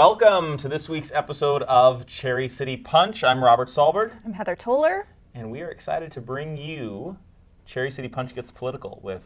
Welcome to this week's episode of Cherry City Punch. I'm Robert Solberg. I'm Heather Toller. And we are excited to bring you Cherry City Punch Gets Political with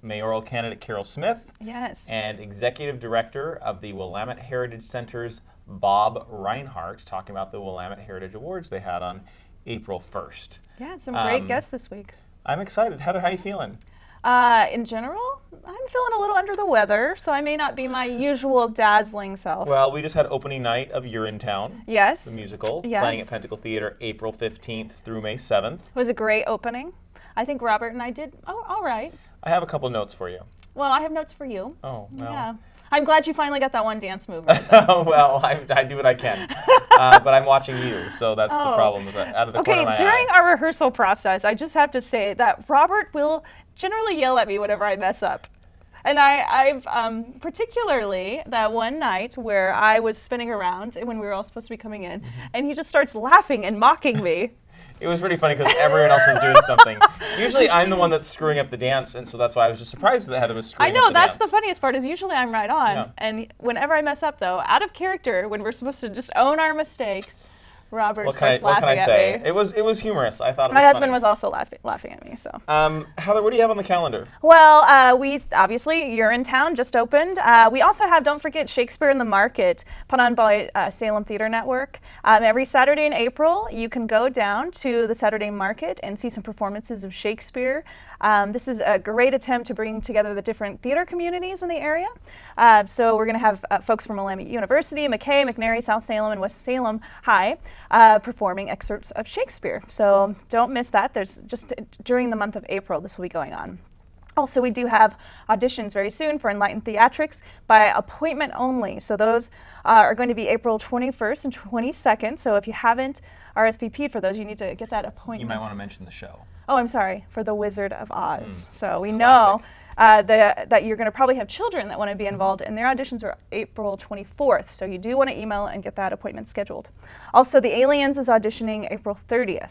mayoral candidate Carol Smith. Yes. And Executive Director of the Willamette Heritage Center's Bob Reinhardt, talking about the Willamette Heritage Awards they had on April 1st. Yeah, some great guests this week. I'm excited. Heather, how are you feeling? In general, I'm feeling a little under the weather, so I may not be my usual dazzling self. Well, we just had opening night of Urinetown. Yes. The musical, Yes. playing at Pentacle Theater April 15th through May 7th. It was a great opening. I think Robert and I did all right. I have a couple notes for you. Well, I have notes for you. Oh, well. Yeah. I'm glad you finally got that one dance move right. Well, I do what I can. But I'm watching you, so that's the problem. Is out of the corner of my Okay, during eye. our rehearsal process, I just have to say that Robert will generally yell at me whenever I mess up. And I've particularly that one night where I was spinning around when we were all supposed to be coming in, and he just starts laughing and mocking me. It was pretty funny because everyone else was doing something. Usually I'm the one that's screwing up the dance, and so that's why I was just surprised that Heather was screwing I know, up the that's dance. the funniest part, is usually I'm right on. Yeah. And whenever I mess up, though, out of character, when we're supposed to just own our mistakes, Robert starts What can laughing I say? at me. It was humorous. I thought it was My husband funny. was also laughing at me, so. Heather, what do you have on the calendar? Well, we obviously, Urinetown just opened. We also have, don't forget, Shakespeare in the Market, put on by Salem Theater Network. Every Saturday in April, you can go down to the Saturday Market and see some performances of Shakespeare. This is a great attempt to bring together the different theater communities in the area. So we're going to have folks from Willamette University, McKay, McNary, South Salem, and West Salem High performing excerpts of Shakespeare. So don't miss that. There's just during the month of April, this will be going on. Also, we do have auditions very soon for Enlightened Theatrics by appointment only. So those are going to be April 21st and 22nd. So if you haven't RSVP'd for those, you need to get that appointment. You might want to mention the show. Oh, I'm sorry, for The Wizard of Oz. So we know that you're going to probably have children that want to be involved, and their auditions are April 24th. So you do want to email and get that appointment scheduled. Also, The Aliens is auditioning April 30th.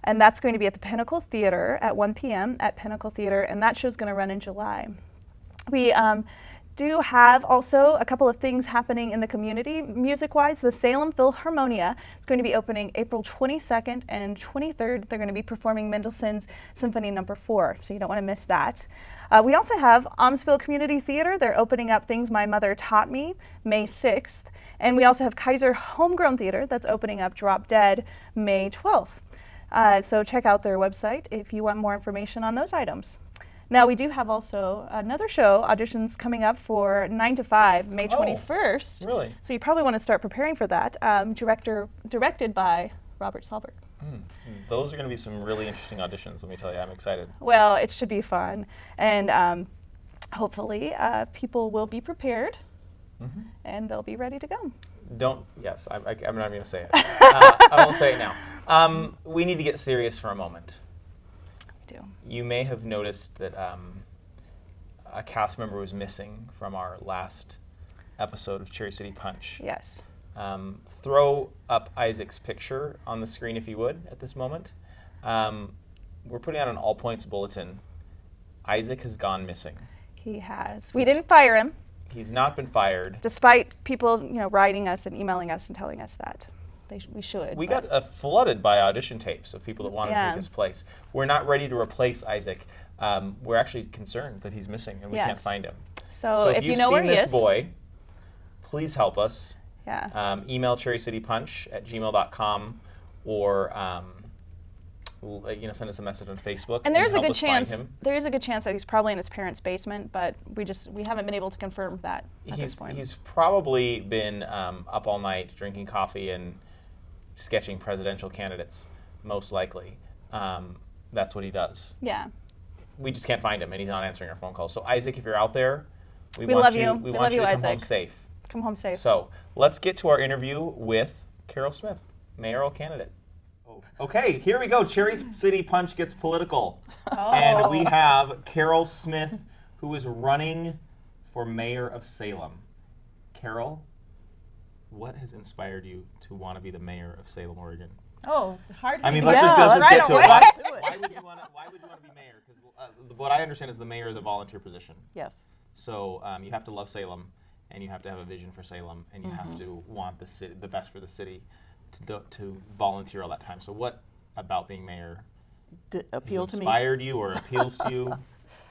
And that's going to be at the Pinnacle Theater at 1 p.m. at Pinnacle Theater, and that show's going to run in July. We do have also a couple of things happening in the community music-wise. The Salem Philharmonia is going to be opening April 22nd and 23rd. They're going to be performing Mendelssohn's Symphony No. 4, so you don't want to miss that. We also have Almsville Community Theater. They're opening up Things My Mother Taught Me May 6th. And we also have Kaiser Homegrown Theater that's opening up Drop Dead May 12th. So check out their website if you want more information on those items. Now, we do have also another show, auditions coming up for 9 to 5, May 21st. Really? So you probably want to start preparing for that. Directed by Robert Solberg. Those are going to be some really interesting auditions, let me tell you. I'm excited. Well, it should be fun. And hopefully people will be prepared and they'll be ready to go. Yes, I'm not even going to say it. I won't say it now. We need to get serious for a moment. We do. You may have noticed that a cast member was missing from our last episode of Cherry City Punch. Yes. Throw up Isaac's picture on the screen if you would at this moment. We're putting out an all points bulletin. Isaac has gone missing. He has. We didn't fire him. He's not been fired. Despite people, writing us and emailing us and telling us that we should. We got flooded by audition tapes of people that wanted to Yeah. take his place. We're not ready to replace Isaac. We're actually concerned that he's missing and we can't Yes. find him. So if you you've know where seen he this is, boy, please help us. yeah. Email cherrycitypunch@gmail.com or send us a message on Facebook. And there's a help good us find chance. him. There is a good chance that he's probably in his parents' basement, but we haven't been able to confirm that at this point. He's probably been up all night drinking coffee and sketching presidential candidates, most likely. That's what he does. Yeah. We just can't find him, and he's not answering our phone calls. So Isaac, if you're out there, we We want love you. you. We We want love you you, to come home Isaac. safe. Come home safe. So let's get to our interview with Carol Smith, mayoral candidate. Okay, here we go. Cherry City Punch Gets Political. And we have Carol Smith, who is running for mayor of Salem. Carol, what has inspired you to want to be the mayor of Salem, Oregon? Oh, hard. I mean, to let's guess. just Right get to away. it. Right Why would you want to be mayor? Because what I understand is the mayor is a volunteer position. Yes. So you have to love Salem. and you have to have a vision for Salem, and you have to want the city, the best for the city, to volunteer all that time. So what about being mayor Appeal to me. inspired you or appeals to you?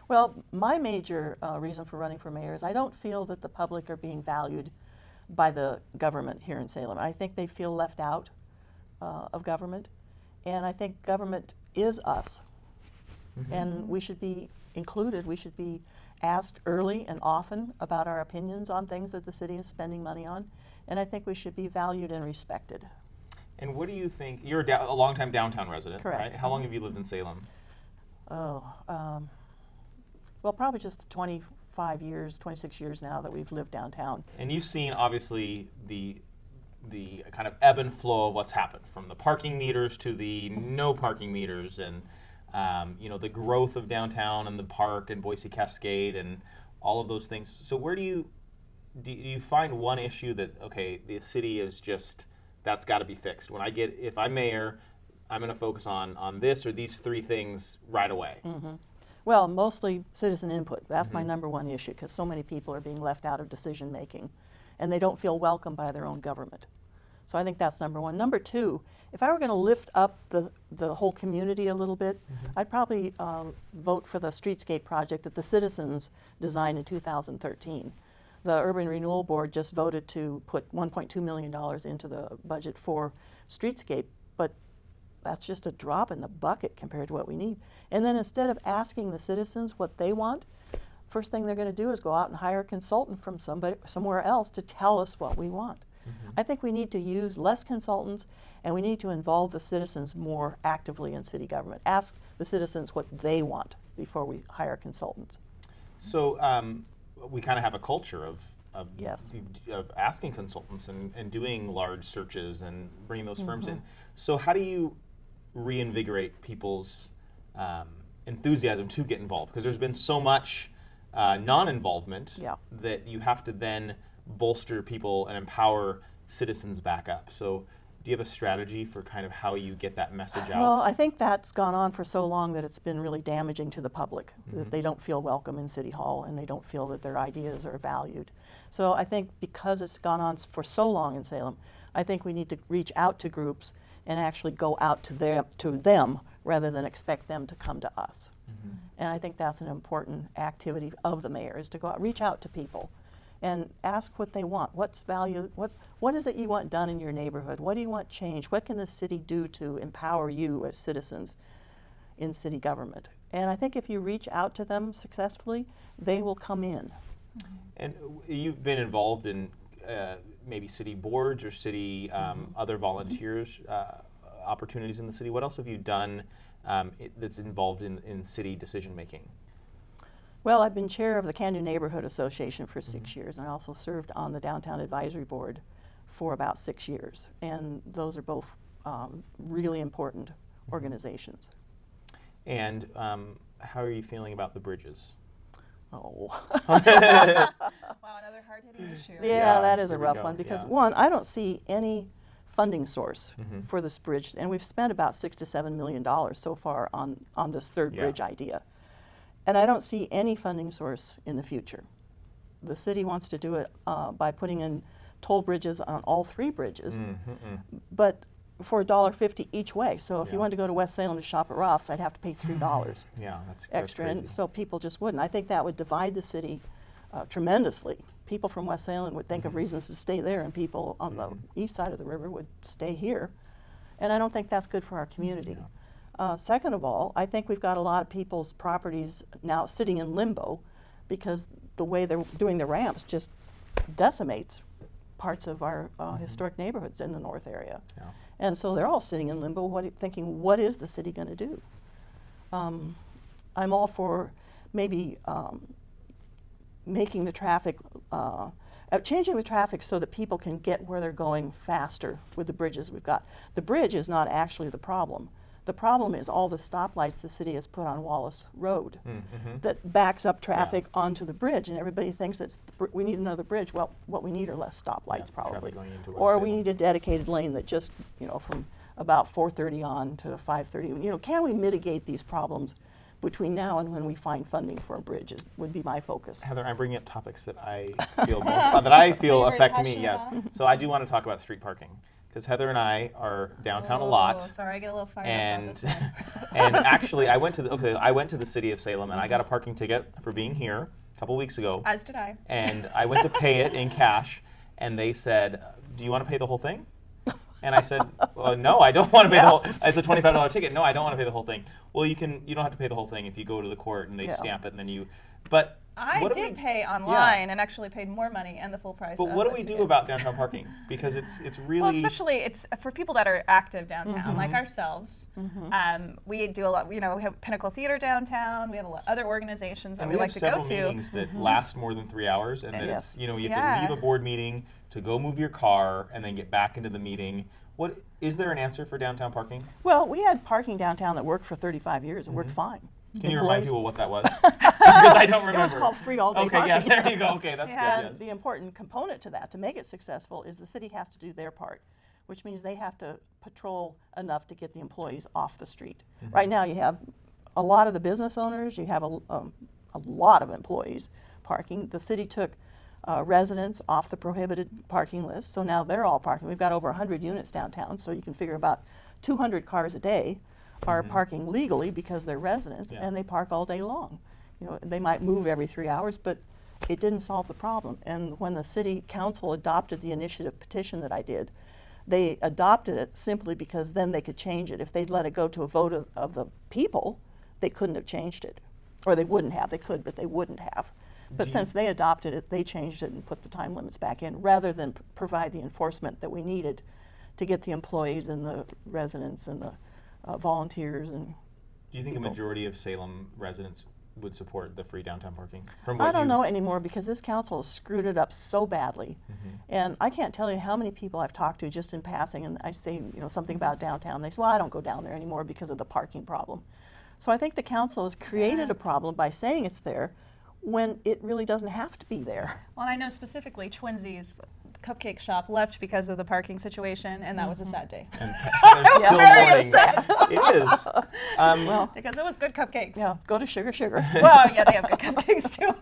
Well, my major reason for running for mayor is I don't feel that the public are being valued by the government here in Salem. I think they feel left out of government, and I think government is us, and we should be included. We should be asked early and often about our opinions on things that the city is spending money on, and I think we should be valued and respected. And what do you think? You're a longtime downtown resident, Correct. right? How long have you lived in Salem? Well, probably just 25 years, 26 years now that we've lived downtown. And you've seen obviously the kind of ebb and flow of what's happened, from the parking meters to the no parking meters, and the growth of downtown and the park and Boise Cascade and all of those things. So where do you find one issue that, okay, the city is just, that's got to be fixed? If I'm mayor, I'm going to focus on this or these three things right away. Well, mostly citizen input. That's my number one issue, because so many people are being left out of decision making, and they don't feel welcome by their own government. So I think that's number one. Number two, if I were going to lift up the whole community a little bit, I'd probably vote for the streetscape project that the citizens designed in 2013. The Urban Renewal Board just voted to put $1.2 million into the budget for streetscape, but that's just a drop in the bucket compared to what we need. And then instead of asking the citizens what they want, first thing they're going to do is go out and hire a consultant from somewhere else to tell us what we want. I think we need to use less consultants, and we need to involve the citizens more actively in city government. Ask the citizens what they want before we hire consultants. So we kind of have a culture of Yes. of asking consultants and doing large searches and bringing those firms in. So how do you reinvigorate people's enthusiasm to get involved? Because there's been so much non-involvement that you have to then bolster people and empower citizens back up. So do you have a strategy for kind of how you get that message out? Well, I think that's gone on for so long that it's been really damaging to the public, that they don't feel welcome in City Hall and they don't feel that their ideas are valued. So I think because it's gone on for so long in Salem, I think we need to reach out to groups and actually go out to them rather than expect them to come to us. And I think that's an important activity of the mayor, is to go out, reach out to people and ask what they want. What's value? What is it you want done in your neighborhood? What do you want changed? What can the city do to empower you as citizens in city government? And I think if you reach out to them successfully, they will come in. And you've been involved in maybe city boards or city other volunteers opportunities in the city. What else have you done that's involved in city decision making? Well, I've been chair of the Canyon Neighborhood Association for 6 years, and I also served on the Downtown Advisory Board for about 6 years. And those are both really important organizations. And how are you feeling about the bridges? Oh. Wow, another hard-hitting issue. Yeah, that is a here we rough go, one, because yeah. one, I don't see any funding source for this bridge, and we've spent about $6 to $7 million so far on this third bridge idea. And I don't see any funding source in the future. The city wants to do it by putting in toll bridges on all three bridges, but for $1.50 each way. So if you wanted to go to West Salem to shop at Roth's, I'd have to pay $3 Yeah, that's extra, crazy. and so people just wouldn't. I think that would divide the city tremendously. People from West Salem would think of reasons to stay there, and people on the east side of the river would stay here. And I don't think that's good for our community. Second of all, I think we've got a lot of people's properties now sitting in limbo because the way they're doing the ramps just decimates parts of our historic neighborhoods in the north area. Yeah. And so they're all sitting in limbo, thinking, what is the city going to do? I'm all for maybe making the traffic, changing the traffic so that people can get where they're going faster with the bridges we've got. The bridge is not actually the problem. The problem is all the stoplights the city has put on Wallace Road that backs up traffic onto the bridge, and everybody thinks we need another bridge. Well, what we need are less stoplights probably. Going into West Or we Salem. need a dedicated lane that just, from about 4:30 on to 5:30. Can we mitigate these problems between now and when we find funding for a bridge would be my focus. Heather, I'm bringing up topics that I feel that I feel Very affect me. passionate Yes. about. So I do want to talk about street parking because Heather and I are downtown a lot. Oh, sorry, I get a little fired up And about this one. and actually, I went to the city of Salem and I got a parking ticket for being here a couple weeks ago. As did I. And I went to pay it in cash, and they said, "Do you want to pay the whole thing?" And I said, "No, I don't want to pay the whole. It's a $25 ticket. No, I don't want to pay the whole thing." Well, you don't have to pay the whole thing if you go to the court and they Yeah. stamp it, and then you. But I what do did we- pay online and actually paid more money and the full price. But of what do the we do ticket. about downtown parking? Because it's really. Well, especially it's for people that are active downtown, like ourselves. We do a lot. We have Pinnacle Theater downtown. We have a lot other organizations that And we we like have to go several to. meetings that last more than 3 hours, and Yes. it's you have Yeah. to leave a board meeting to go move your car and then get back into the meeting. What is there an answer for downtown parking? Well, we had parking downtown that worked for 35 years and worked fine. Can you remind Employees- people what that was? Because I don't remember. It was called free all-day Okay, parking. yeah, there you go. Okay, that's Yeah. good. And the important component to that, to make it successful, is the city has to do their part, which means they have to patrol enough to get the employees off the street. Right now, you have a lot of the business owners, you have a lot of employees parking. The city took residents off the prohibited parking list, so now they're all parking. We've got over 100 units downtown, so you can figure about 200 cars a day are parking legally because they're residents, Yeah. and they park all day long. They might move every 3 hours, but it didn't solve the problem. And when the city council adopted the initiative petition that I did, they adopted it simply because then they could change it. If they'd let it go to a vote of the people, they couldn't have changed it. Or they wouldn't have. They could, but they wouldn't have. But since they adopted it, they changed it and put the time limits back in rather than provide the enforcement that we needed to get the employees and the residents and the volunteers. And Do you think people. a majority of Salem residents would support the free downtown parking? From I what don't you've- know anymore because this council has screwed it up so badly. And I can't tell you how many people I've talked to just in passing, and I say something about downtown. They say, well, I don't go down there anymore because of the parking problem. So I think the council has created a problem by saying it's there when it really doesn't have to be there. Well, and I know specifically Twinsies Cupcake Shop left because of the parking situation, and that was a sad day. And they're still very mourning. upset. It is. Well, Because it was good cupcakes. yeah, go to Sugar Sugar. Well, yeah, they have good cupcakes too.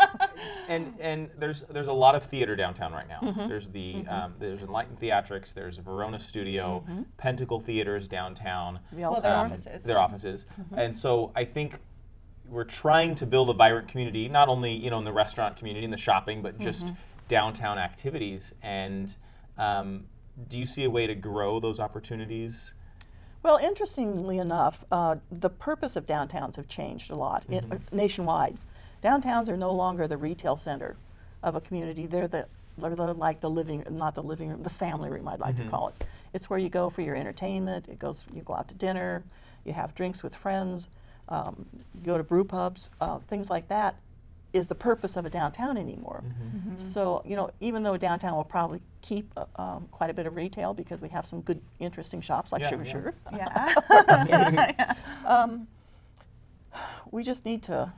And there's a lot of theater downtown right now. There's there's Enlightened Theatrics, there's Verona Studio, Pentacle Theaters downtown. The Well, Elsa their Room. offices. Their offices. And so I think we're trying to build a vibrant community, not only in the restaurant community and the shopping, but just downtown activities. And do you see a way to grow those opportunities? Well, interestingly enough, the purpose of downtowns have changed a lot nationwide. Downtowns are no longer the retail center of a community. They're like the living, not the living room, the family room, I'd like to call it. It's where you go for your entertainment. You go out to dinner, you have drinks with friends, you go to brew pubs, things like that is the purpose of a downtown anymore. So, even though downtown will probably keep quite a bit of retail because we have some good, interesting shops like Yeah, Sugar yeah. Sugar. Yeah. We just need to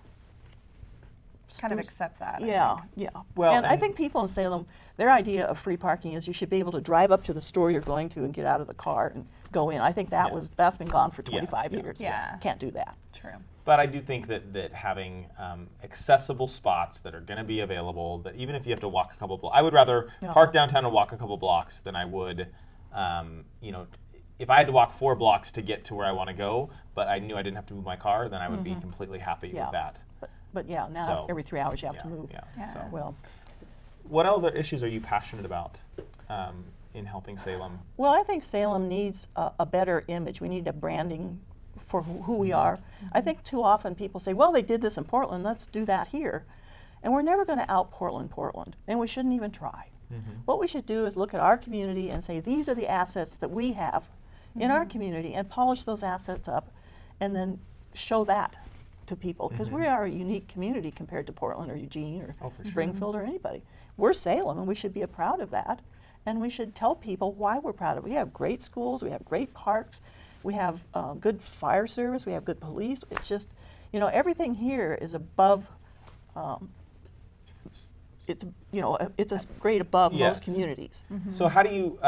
Kind of accept that. I Yeah, think. yeah. Well, and I and- think people in Salem, their idea of free parking is you should be able to drive up to the store you're going to and get out of the car and go in. I think that's been gone for 25 yeah. years. Yeah. Can't do that. True. But I do think that having accessible spots that are going to be available, that even if you have to walk a couple blocks, I would rather Yeah. park downtown and walk a couple blocks than I would, if I had to walk 4 blocks to get to where I want to go, but I knew I didn't have to move my car, then I would be completely happy Yeah. with that. But yeah, now So, every 3 hours you have Yeah, to move. yeah. Yeah. So, Well, what other issues are you passionate about in helping Salem? Well, I think Salem needs a better image. We need a branding for who we are. I think too often people say, well, they did this in Portland, let's do that here. And we're never going to out Portland, and we shouldn't even try. What we should do is look at our community and say, these are the assets that we have in our community, and polish those assets up, and then show that to people. Because we are a unique community compared to Portland or Eugene or for sure. Springfield or anybody. We're Salem, and we should be proud of that. And we should tell people why we're proud of it. We have great schools, we have great parks, we have good fire service, we have good police. It's just, everything here is above, it's a grade above Yes. most communities. So how do you,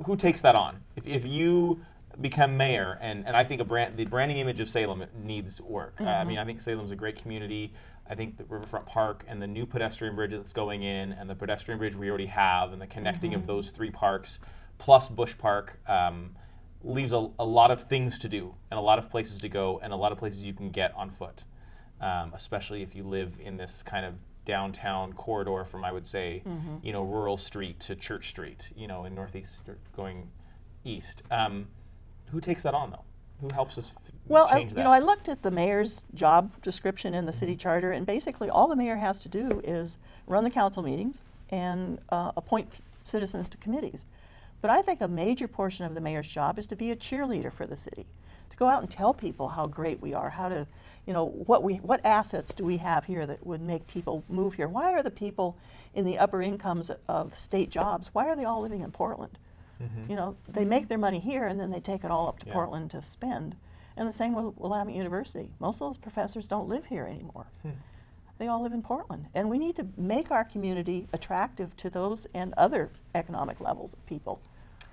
who takes that on? If you become mayor, and I think the branding image of Salem needs work. I mean, I think Salem's a great community. I think the Riverfront Park and the new pedestrian bridge that's going in, and the pedestrian bridge we already have, and the connecting of those 3 parks, plus Bush Park, leaves a lot of things to do, and a lot of places to go, and a lot of places you can get on foot, especially if you live in this kind of downtown corridor from, I would say, Rural Street to Church Street, in Northeast going east. Who takes that on, though? Who helps us change that? I looked at the mayor's job description in the city charter, and basically all the mayor has to do is run the council meetings and appoint citizens to committees. But I think a major portion of the mayor's job is to be a cheerleader for the city, to go out and tell people how great we are, how to, what assets do we have here that would make people move here? Why are the people in the upper incomes of state jobs, why are they all living in Portland? They make their money here and then they take it all up to Portland to spend. And the same with Willamette University. Most of those professors don't live here anymore. They all live in Portland. And we need to make our community attractive to those and other economic levels of people.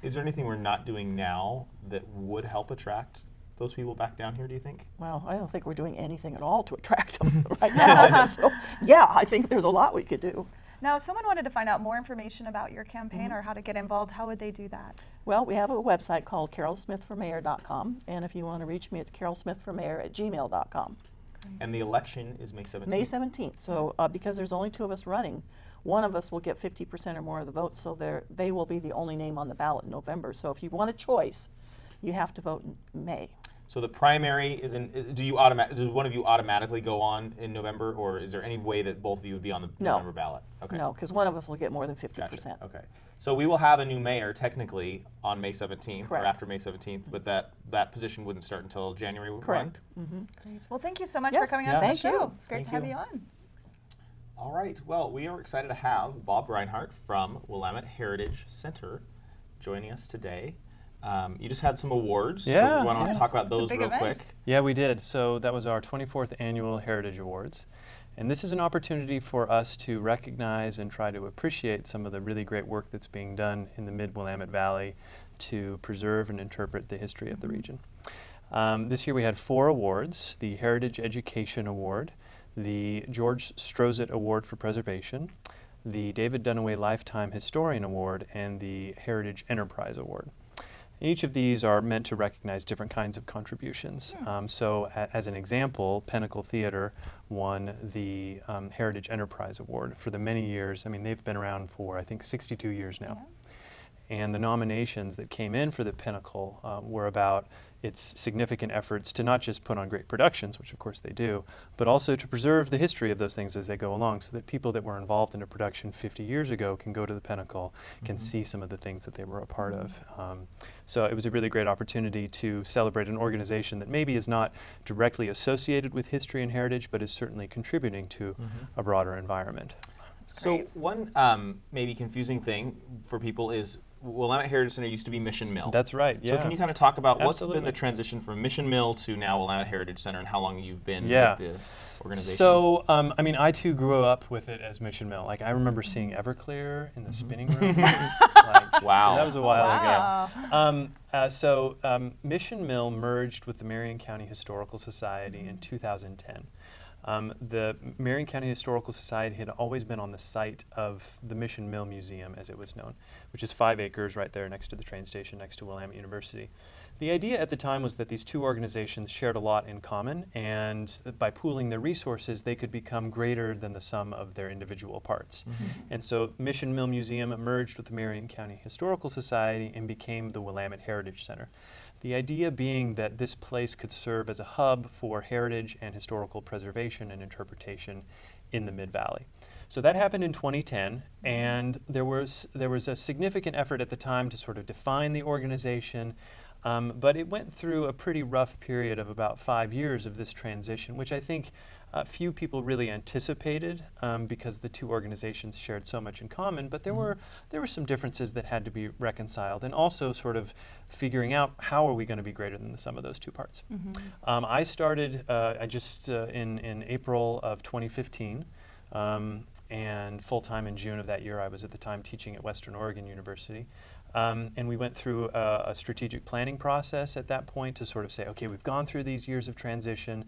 Is there anything we're not doing now that would help attract those people back down here, do you think? Well, I don't think we're doing anything at all to attract them right now. So, yeah, I think there's a lot we could do. Now, if someone wanted to find out more information about your campaign or how to get involved, how would they do that? Well, we have a website called carolsmithformayor.com, and if you want to reach me, it's carolsmithformayor@gmail.com. And the election is May 17th. May 17th. So because there's only 2 of us running, one of us will get 50% or more of the votes, so they will be the only name on the ballot in November. So if you want a choice, you have to vote in May. So the primary is in. Does one of you automatically go on in November, or is there any way that both of you would be on the November ballot? Okay. No, because one of us will get more than 50%. Gotcha. Okay. So we will have a new mayor technically on May 17th Correct. or after May 17th, but that position wouldn't start until January 1. Correct. Great. Well, thank you so much Yes, for coming on to the thank you. show. It's great Thank to have you. you on. All right. Well, we are excited to have Bob Reinhardt from Willamette Heritage Center joining us today. You just had some awards. Yeah. So we want to Yes. talk about It's a those big real event. quick. Yeah, we did. So that was our 24th Annual Heritage Awards. And this is an opportunity for us to recognize and try to appreciate some of the really great work that's being done in the Mid-Willamette Valley to preserve and interpret the history of the region. This year we had 4 awards: the Heritage Education Award, the George Strozet Award for Preservation, the David Dunaway Lifetime Historian Award, and the Heritage Enterprise Award. Each of these are meant to recognize different kinds of contributions. As an example, Pinnacle Theater won the Heritage Enterprise Award for the many years. I mean, they've been around for, I think, 62 years now. And the nominations that came in for the Pinnacle were about its significant efforts to not just put on great productions, which of course they do, but also to preserve the history of those things as they go along, so that people that were involved in a production 50 years ago can go to the Pinnacle, can see some of the things that they were a part of. So it was a really great opportunity to celebrate an organization that maybe is not directly associated with history and heritage, but is certainly contributing to a broader environment. So one maybe confusing thing for people is Willamette Heritage Center used to be Mission Mill. That's right, yeah. So can you kind of talk about what's been Absolutely. the transition from Mission Mill to now Willamette Heritage Center, and how long you've been Yeah. with the organization? So, I mean, I too grew up with it as Mission Mill. Like, I remember seeing Everclear in the spinning room. Wow. So that was a while Wow. ago. Mission Mill merged with the Marion County Historical Society in 2010. The Marion County Historical Society had always been on the site of the Mission Mill Museum, as it was known, which is 5 acres right there next to the train station, next to Willamette University. The idea at the time was that these 2 organizations shared a lot in common, and by pooling their resources, they could become greater than the sum of their individual parts. And so Mission Mill Museum merged with the Marion County Historical Society and became the Willamette Heritage Center. The idea being that this place could serve as a hub for heritage and historical preservation and interpretation in the Mid-Valley. So that happened in 2010, and there was a significant effort at the time to sort of define the organization, but it went through a pretty rough period of about 5 years of this transition, which I think few people really anticipated because the 2 organizations shared so much in common, but there were some differences that had to be reconciled, and also sort of figuring out how are we going to be greater than the sum of those 2 parts. I started in April of 2015, and full-time in June of that year. I was at the time teaching at Western Oregon University. And we went through a strategic planning process at that point to sort of say, okay, we've gone through these years of transition.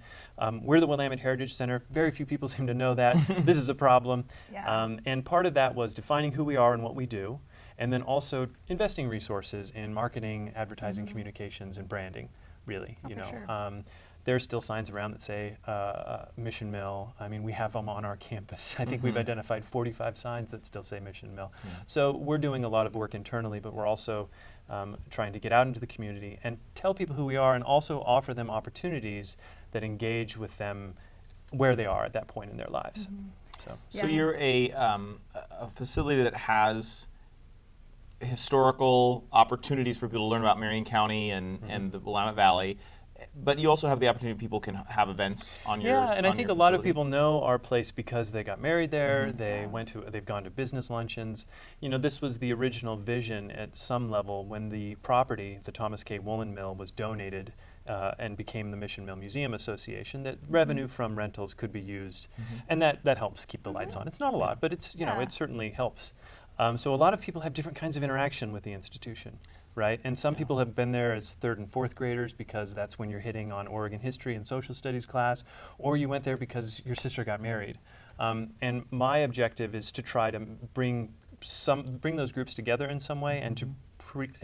We're the Willamette Heritage Center. Very few people seem to know that. This is a problem. Yeah. And part of that was defining who we are and what we do, and then also investing resources in marketing, advertising, communications, and branding, really. Oh, you for know. sure. There's still signs around that say Mission Mill. I mean, we have them on our campus. I think we've identified 45 signs that still say Mission Mill. So we're doing a lot of work internally, but we're also trying to get out into the community and tell people who we are, and also offer them opportunities that engage with them where they are at that point in their lives. So. So Yeah. you're a facility that has historical opportunities for people to learn about Marion County and the Willamette Valley, but you also have the opportunity people can have events on your Yeah, and I on think your a lot of facility. people know our place because they got married there. They've gone to business luncheons. You know, this was the original vision at some level when the property, the Thomas K. Woolen Mill, was donated and became the Mission Mill Museum Association. That revenue from rentals could be used, and that helps keep the lights on. It's not a lot, but it's Yeah. it certainly helps. So a lot of people have different kinds of interaction with the institution. Right, and some people have been there as 3rd and 4th graders because that's when you're hitting on Oregon history and social studies class, or you went there because your sister got married. And my objective is to try to bring those groups together in some way, and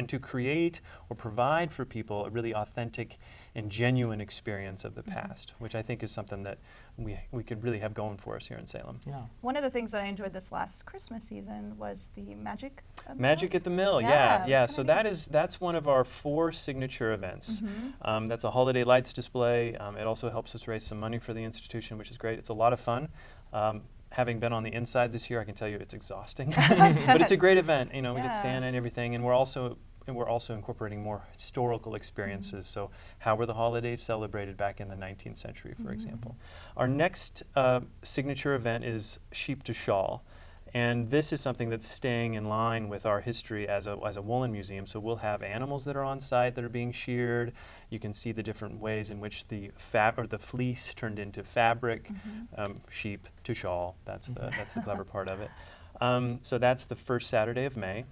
to create or provide for people a really authentic and genuine experience of the past, which I think is something that we could really have going for us here in Salem. Yeah. One of the things that I enjoyed this last Christmas season was the Magic at the Magic Mill. at the Mill, Yeah, yeah, it was yeah. kinda So neat. that's one of our 4 signature events. That's a holiday lights display. It also helps us raise some money for the institution, which is great. It's a lot of fun. Having been on the inside this year, I can tell you it's exhausting, but it's a great event. You know, we get Yeah. Santa and everything, and we're also incorporating more historical experiences. So how were the holidays celebrated back in the 19th century, for example? Our next signature event is Sheep to Shawl. And this is something that's staying in line with our history as a woolen museum. So we'll have animals that are on site that are being sheared. You can see the different ways in which the fleece turned into fabric, sheep to shawl. That's the clever part of it. So that's the first Saturday of May.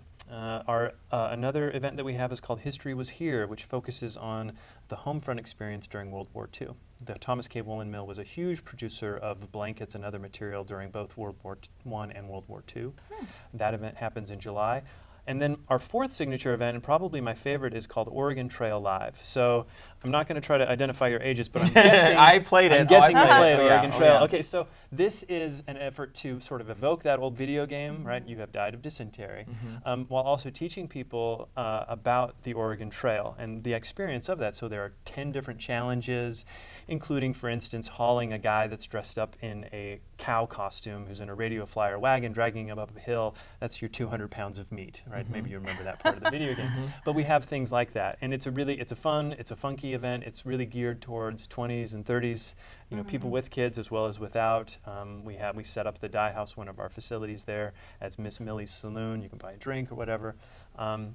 Another event that we have is called History Was Here, which focuses on the home front experience during World War II. The Thomas K. Woolen Mill was a huge producer of blankets and other material during both World War I and World War II. That event happens in July. And then our 4th signature event, and probably my favorite, is called Oregon Trail Live. So I'm not going to try to identify your ages, but I'm guessing I played it. I'm guessing Oh, I you played played it. Oh, Oregon yeah. Trail. Oh, yeah. Okay, so this is an effort to sort of evoke that old video game, right? You have died of dysentery, while also teaching people about the Oregon Trail and the experience of that. So there are 10 different challenges, including, for instance, hauling a guy that's dressed up in a cow costume who's in a radio flyer wagon, dragging him up a hill. That's your 200 pounds of meat, right? Maybe you remember that part of the video game. But we have things like that, and it's a funky event. It's really geared towards 20s and 30s, people with kids as well as without. We set up the Dye House, one of our facilities there, as Miss Millie's Saloon. You can buy a drink or whatever.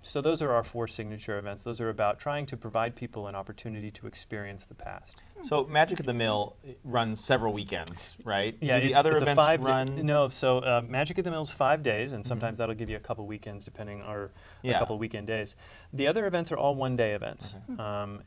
So those are our 4 signature events. Those are about trying to provide people an opportunity to experience the past. So Magic at the Mill runs several weekends, right? Yeah, Do the it's other a events 5 run? No, so Magic at the Mill's 5 days, and sometimes that'll give you a couple weekends, depending, or a Yeah. couple weekend days. The other events are all one-day events,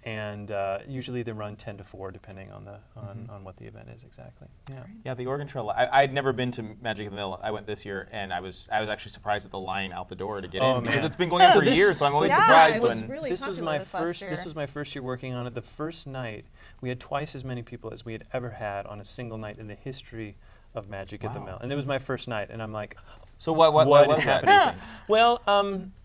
and usually they run 10 to 4, depending on on what the event is exactly. Yeah. Yeah, the Oregon Trail. I'd never been to Magic at the Mill. I went this year, and I was actually surprised at the line out the door to get Oh, in because man. it's been going on So for this- years. So I'm always Yeah, surprised it was when. really This was popular my this last first. year. This was my first year working on it. The first night, we had twice as many people as we had ever had on a single night in the history of Magic at the Wow. Mill, and it was my first night, and I'm like, So what what was is that? do you happening? think? Well,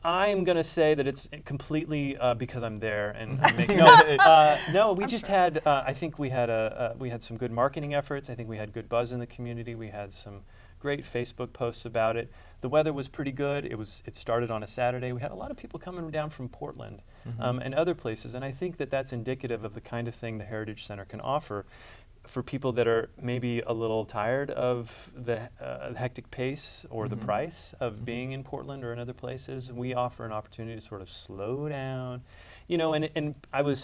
I'm going to say that it's completely because I'm there and I'm making. No, we just had. I think we had some good marketing efforts. I think we had good buzz in the community. We had some great Facebook posts about it. The weather was pretty good. It started on a Saturday. We had a lot of people coming down from Portland and other places, and I think that that's indicative of the kind of thing the Heritage Center can offer for people that are maybe a little tired of the hectic pace or the price of being in Portland or in other places. We offer an opportunity to sort of slow down, and I would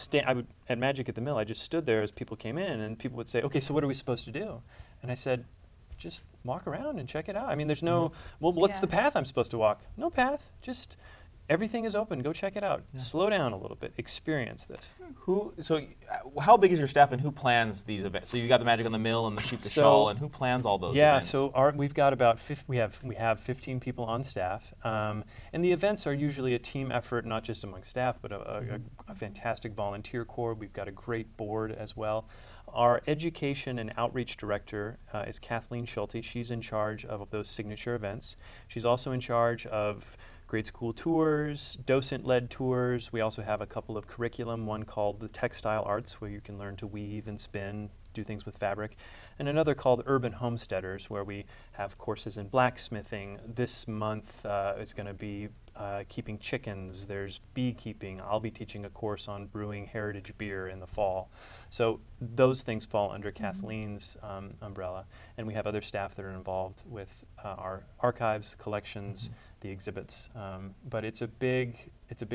at Magic at the Mill, I just stood there as people came in, and people would say, okay, so what are we supposed to do? And I said, just walk around and check it out. I mean, there's no, well, what's Yeah. the path I'm supposed to walk? No path, just everything is open. Go check it out. Slow down a little bit. Experience this. How big is your staff, and who plans these events? So you got the Magic on the Mill and the Sheep to So- Shawl, and who plans all those Yeah, events? so we've got about we have 15 people on staff, and the events are usually a team effort, not just among staff, but a fantastic volunteer corps. We've got a great board as well. Our education and outreach director is Kathleen Schulte. She's in charge of those signature events. She's also in charge of grade school tours, docent-led tours. We also have a couple of curriculum, one called the Textile Arts, where you can learn to weave and spin, do things with fabric, and another called Urban Homesteaders, where we have courses in blacksmithing. This month is going to be keeping chickens. There's beekeeping. I'll be teaching a course on brewing heritage beer in the fall. So those things fall under Kathleen's umbrella, and we have other staff that are involved with our archives, collections, the exhibits. But it's a big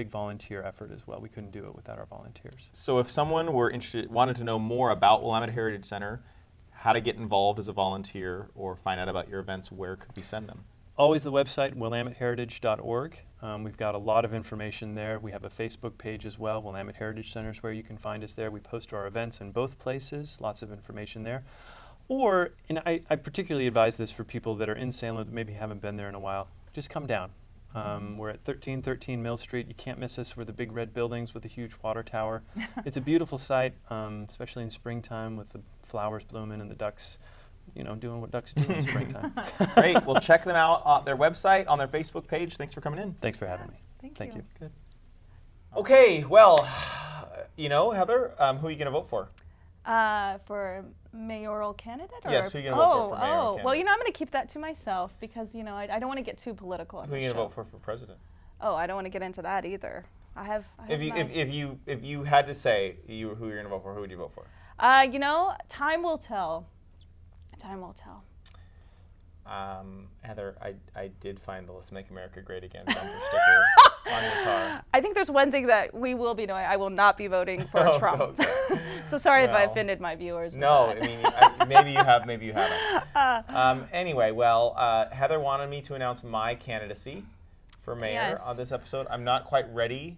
volunteer effort as well. We couldn't do it without our volunteers. So if someone were wanted to know more about Willamette Heritage Center, how to get involved as a volunteer, or find out about your events, where could we send them? Always the website, willametteheritage.org. We've got a lot of information there. We have a Facebook page as well, Willamette Heritage Center is where you can find us there. We post our events in both places, lots of information there. Or, and I particularly advise this for people that are in Salem that maybe haven't been there in a while, just come down. We're at 1313 Mill Street. You can't miss us. We're the big red buildings with a huge water tower. It's a beautiful site, especially in springtime with the flowers blooming and the ducks, doing what ducks do in springtime. Great. Well, check them out on their website, on their Facebook page. Thanks for coming in. Thanks for having me. Thank you. Good. Okay. Well, Heather, who are you going to vote for? For mayoral candidate? Or? Yes, who are you gonna vote for mayoral well, candidate? I'm going to keep that to myself because, I don't want to get too political on Who are the you show. going to vote for president? Oh, I don't want to get into that either. I have If you had to say who you're going to vote for, who would you vote for? time will tell. Time will tell. Heather, I did find the "Let's Make America Great Again" bumper sticker on your car. I think there's one thing that we will be doing. I will not be voting for Oh, Trump. okay. So sorry if I Well, offended my viewers. with No, that. I mean, maybe you have, maybe you haven't. Anyway, well, Heather wanted me to announce my candidacy for mayor Yes. on this episode. I'm not quite ready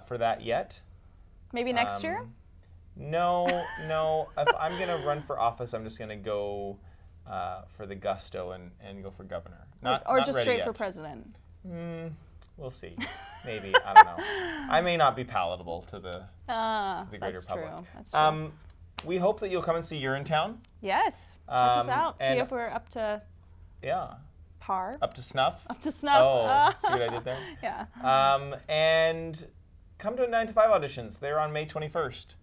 for that yet. Maybe next year? No. If I'm going to run for office, I'm just going to go for the gusto and go for governor. Or Not just ready straight yet. for president? We'll see. Maybe. I don't know. I may not be palatable to the greater That's public. true. That's true. We hope that you'll come and see Urinetown. Yes. Check us out. See and- if we're up to Yeah. par. Up to snuff. Up to snuff. Oh, see what I did there? Yeah. And come to 9 to 5 auditions. They're on May 21st.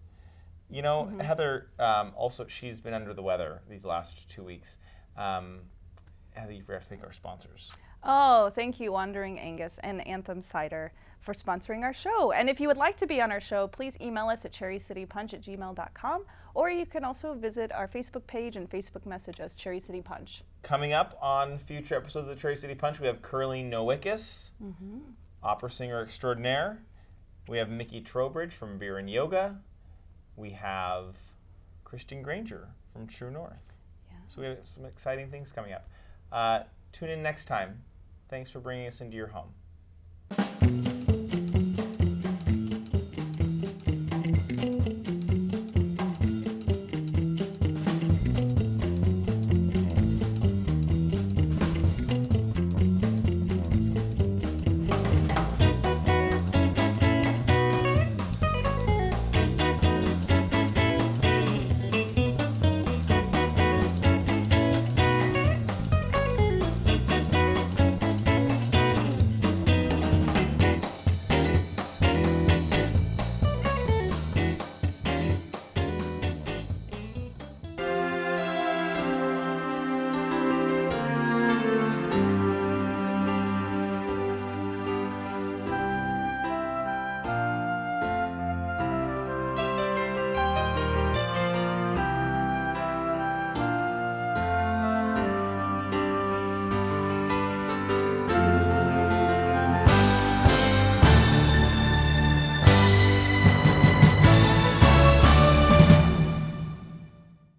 Heather, also, she's been under the weather these last 2 weeks. Heather, you forgot to thank our sponsors. Oh, thank you, Wandering Angus and Anthem Cider, for sponsoring our show. And if you would like to be on our show, please email us at cherrycitypunch@gmail.com, or you can also visit our Facebook page and Facebook message us, Cherry City Punch. Coming up on future episodes of the Cherry City Punch, we have Curly Nowickus, opera singer extraordinaire. We have Mickey Trowbridge from Beer and Yoga. We have Christian Granger from True North. Yeah. So we have some exciting things coming up. Tune in next time. Thanks for bringing us into your home.